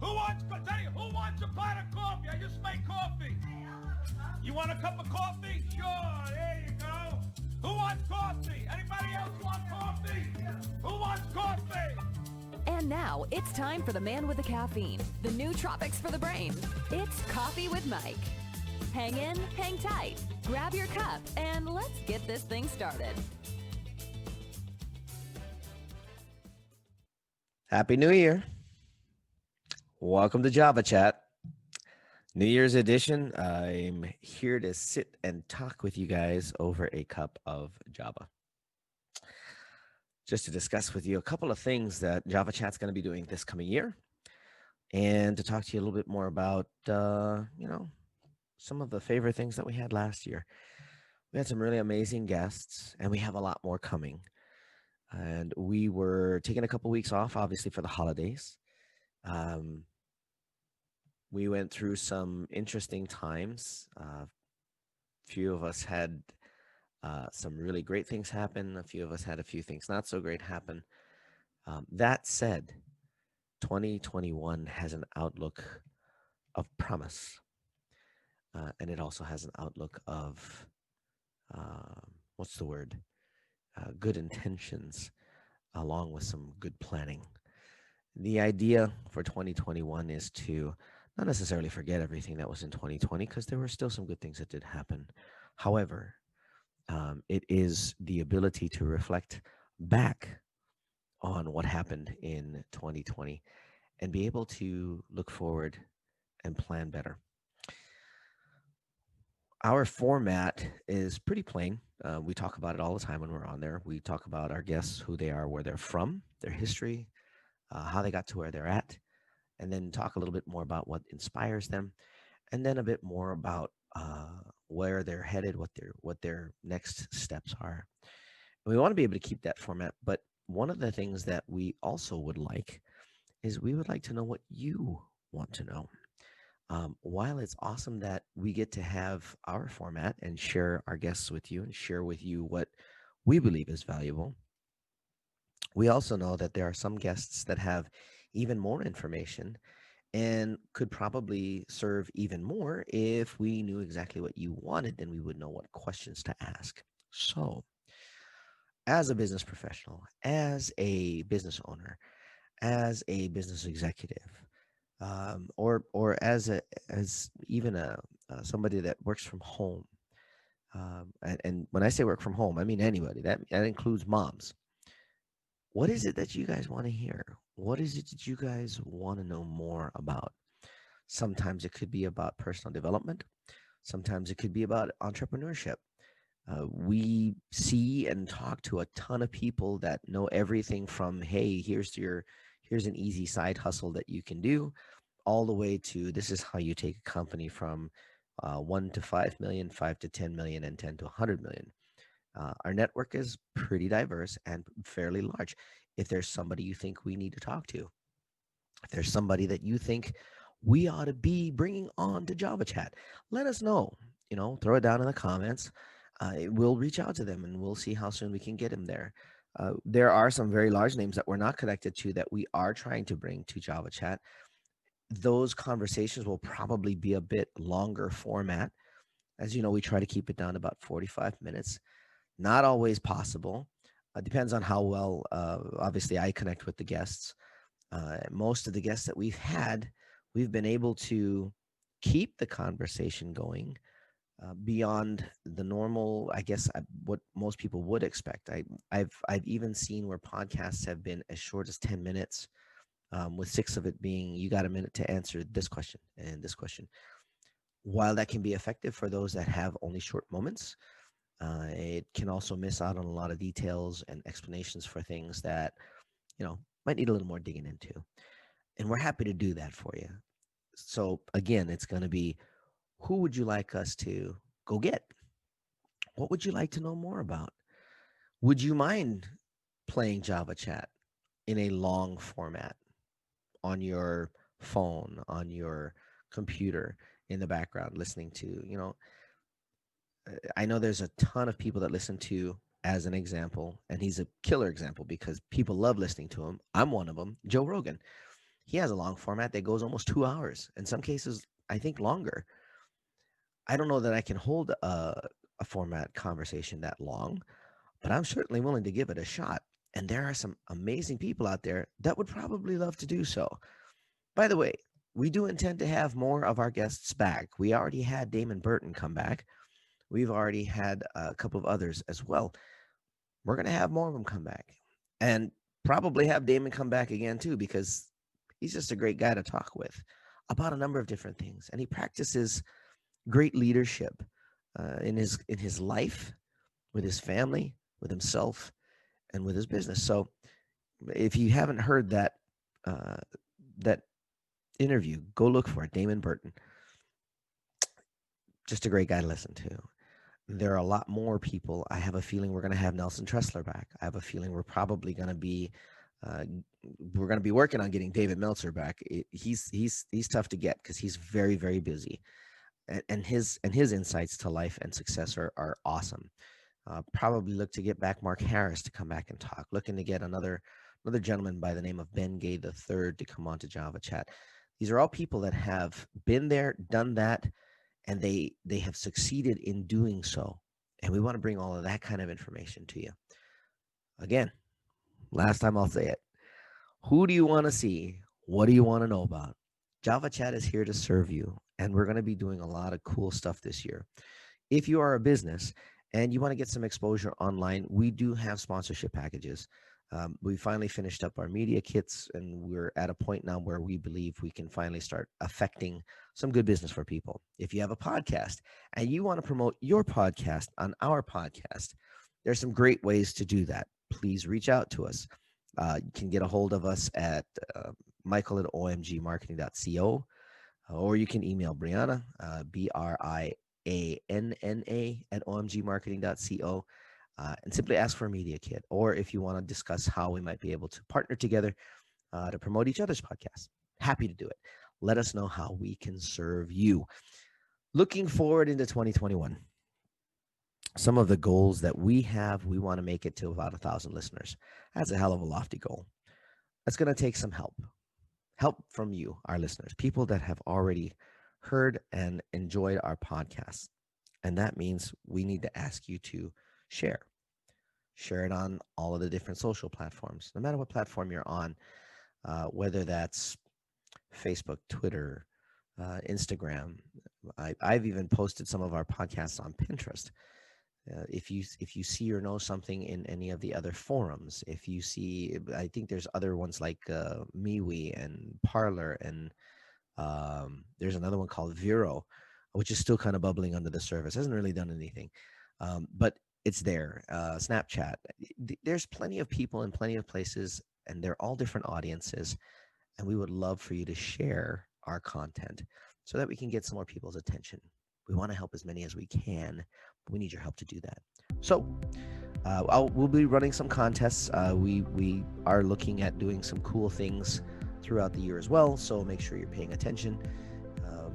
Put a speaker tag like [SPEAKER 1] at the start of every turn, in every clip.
[SPEAKER 1] Who wants a pot of coffee? I just made coffee. You want a cup of coffee? Sure, there you go. Who wants coffee? Anybody else want coffee? Who wants coffee?
[SPEAKER 2] And now it's time for the man with the caffeine, the new tropics for the brain. It's Coffee with Mike. Hang in, hang tight, grab your cup, and let's get this thing started.
[SPEAKER 3] Happy New Year. Welcome to Java Chat. New Year's edition. I'm here to sit and talk with you guys over a cup of Java. Just to discuss with you a couple of things that Java Chat's going to be doing this coming year, and to talk to you a little bit more about, some of the favorite things that we had last year. We had some really amazing guests, and we have a lot more coming. And we were taking a couple weeks off, obviously, for the holidays. We went through some interesting times. Few of us had some really great things happen. A few of us had a few things not so great happen. That said, 2021 has an outlook of promise. And it also has an outlook of, good intentions, along with some good planning. The idea for 2021 is to not necessarily forget everything that was in 2020, because there were still some good things that did happen. However, it is the ability to reflect back on what happened in 2020 and be able to look forward and plan better. Our format is pretty plain. We talk about it all the time when we're on there. We talk about our guests, who they are, where they're from, their history, how they got to where they're at, and then talk a little bit more about what inspires them, and then a bit more about where they're headed, what their next steps are. And we want to be able to keep that format, but one of the things that we also would like is we would like to know what you want to know. While it's awesome that we get to have our format and share our guests with you and share with you what we believe is valuable, we also know that there are some guests that have even more information and could probably serve even more. If we knew exactly what you wanted, then we would know what questions to ask. So, as a business professional, as a business owner, as a business executive, or as even a somebody that works from home, and when I say work from home, I mean anybody. That includes moms. What is it that you guys want to hear? What is it that you guys want to know more about? Sometimes it could be about personal development. Sometimes it could be about entrepreneurship. We see and talk to a ton of people that know everything from, hey, here's an easy side hustle that you can do, all the way to this is how you take a company from 1 to 5 million, 5 to 10 million, and 10 to 100 million. Our network is pretty diverse and fairly large. If there's somebody you think we need to talk to, if there's somebody that you think we ought to be bringing on to Java Chat, let us know. Throw it down in the comments. We'll reach out to them and we'll see how soon we can get them there. There are some very large names that we're not connected to that we are trying to bring to Java Chat. Those conversations will probably be a bit longer format. As you know, we try to keep it down to about 45 minutes. Not always possible. Depends on how well, obviously, I connect with the guests. Most of the guests that we've had, we've been able to keep the conversation going beyond the normal, I guess, what most people would expect. I've even seen where podcasts have been as short as 10 minutes, with 6 of it being, you got a minute to answer this question and this question. While that can be effective for those that have only short moments, it can also miss out on a lot of details and explanations for things that, might need a little more digging into. And we're happy to do that for you. So again, it's going to be, who would you like us to go get? What would you like to know more about? Would you mind playing Java Chat in a long format on your phone, on your computer, in the background, listening to, I know there's a ton of people that listen to, as an example, and he's a killer example because people love listening to him. I'm one of them, Joe Rogan. He has a long format that goes almost 2 hours. In some cases, I think longer. I don't know that I can hold a format conversation that long, but I'm certainly willing to give it a shot. And there are some amazing people out there that would probably love to do so. By the way, we do intend to have more of our guests back. We already had Damon Burton come back. We've already had a couple of others as well. We're going to have more of them come back and probably have Damon come back again too, because he's just a great guy to talk with about a number of different things. And he practices great leadership in his life, with his family, with himself, and with his business. So if you haven't heard that interview, go look for it. Damon Burton, just a great guy to listen to. There are a lot more people. I have a feeling we're going to have Nelson Tressler back. I have a feeling we're probably going to be working on getting David Meltzer back. He's tough to get because he's very, very busy, and his insights to life and success are awesome. Probably look to get back Mark Harris to come back and talk. Looking to get another gentleman by the name of Ben Gay III to come on to Java Chat. These are all people that have been there, done that, and they have succeeded in doing so. And we want to bring all of that kind of information to you. Again, last time I'll say it. Who do you want to see? What do you want to know about? Java Chat is here to serve you, and we're going to be doing a lot of cool stuff this year. If you are a business and you want to get some exposure online, we do have sponsorship packages. We finally finished up our media kits, and we're at a point now where we believe we can finally start affecting some good business for people. If you have a podcast and you want to promote your podcast on our podcast, there's some great ways to do that. Please reach out to us. You can get a hold of us at michael@omgmarketing.co, or you can email Brianna, Brianna @omgmarketing.co, and simply ask for a media kit. Or if you want to discuss how we might be able to partner together to promote each other's podcasts, happy to do it. Let us know how we can serve you. Looking forward into 2021. Some of the goals that we have, we want to make it to about 1,000 listeners. That's a hell of a lofty goal. That's going to take some help from you, our listeners, people that have already heard and enjoyed our podcasts. And that means we need to ask you to share it on all of the different social platforms, no matter what platform you're on, whether that's Facebook, Twitter, Instagram. I've even posted some of our podcasts on Pinterest. If you see or know something in any of the other forums, if you see, I think there's other ones like MeWe and Parler, and there's another one called Vero, which is still kind of bubbling under the surface. Hasn't really done anything, but it's there. Snapchat. There's plenty of people in plenty of places, and they're all different audiences. And we would love for you to share our content so that we can get some more people's attention. We want to help as many as we can, but we need your help to do that. So we'll be running some contests. We are looking at doing some cool things throughout the year as well, so make sure you're paying attention.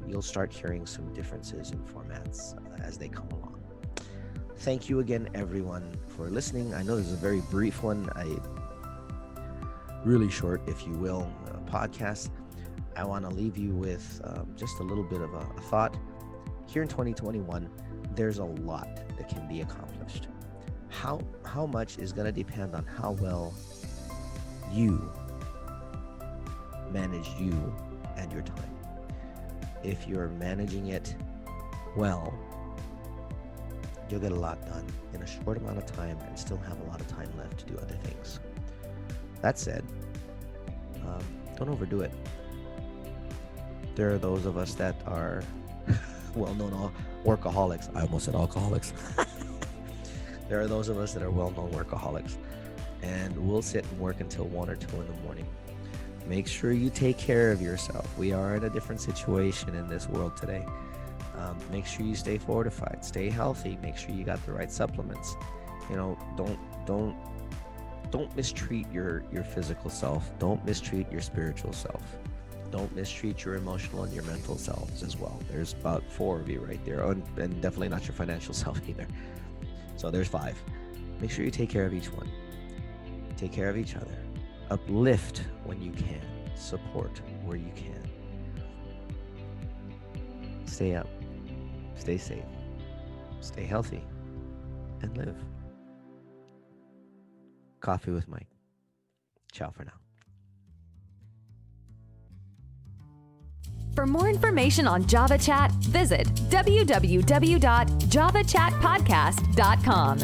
[SPEAKER 3] You'll start hearing some differences in formats as they come along. Thank you again, everyone, for listening. I know this is a very brief one, really short, if you will, podcast. I want to leave you with just a little bit of a thought. Here in 2021, there's a lot that can be accomplished. How much is going to depend on how well you manage you and your time. If you're managing it well, you'll get a lot done in a short amount of time and still have a lot of time left to do other things. That said, don't overdo it. There are those of us that are well-known workaholics. I almost said alcoholics. There are those of us that are well-known workaholics, and we'll sit and work until 1 or 2 in the morning. Make sure you take care of yourself. We are in a different situation in this world today. Make sure you stay fortified, stay healthy. Make sure you got the right supplements. You know, don't mistreat your physical self. Don't mistreat your spiritual self. Don't mistreat your emotional and your mental selves as well. There's about 4 of you right there, and definitely not your financial self either. So there's 5. Make sure you take care of each one. Take care of each other. Uplift when you can. support where you can. Stay up, stay safe, stay healthy, and live. Coffee with Mike. Ciao for now.
[SPEAKER 2] For more information on Java Chat, visit www.javachatpodcast.com.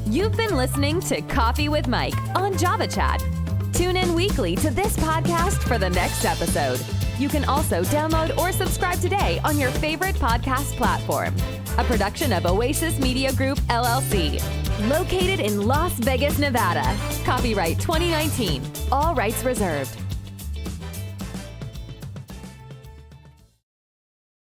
[SPEAKER 2] You've been listening to Coffee with Mike on Java Chat. Tune in weekly to this podcast for the next episode. You can also download or subscribe today on your favorite podcast platform. A production of Oasis Media Group, LLC. Located in Las Vegas, Nevada. Copyright 2019. All rights reserved.